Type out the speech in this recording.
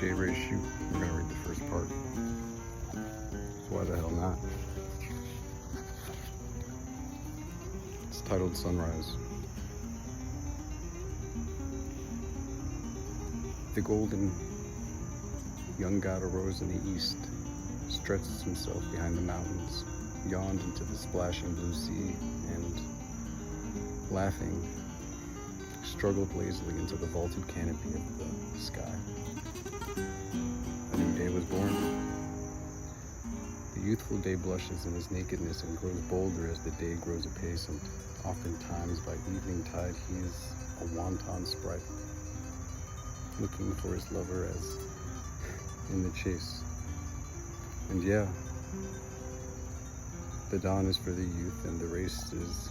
J-Ray shoot. We're gonna read the first part. So why the hell not? It's titled Sunrise. The golden young god arose in the east, stretched himself behind the mountains, yawned into the splashing blue sea, and, laughing, struggled lazily into the vaulted canopy of the sky. A new day was born. The youthful day blushes in his nakedness and grows bolder as the day grows apace, and oftentimes by evening tide he is a wanton sprite, looking for his lover as in the chase. And yeah, the dawn is for the youth and the race is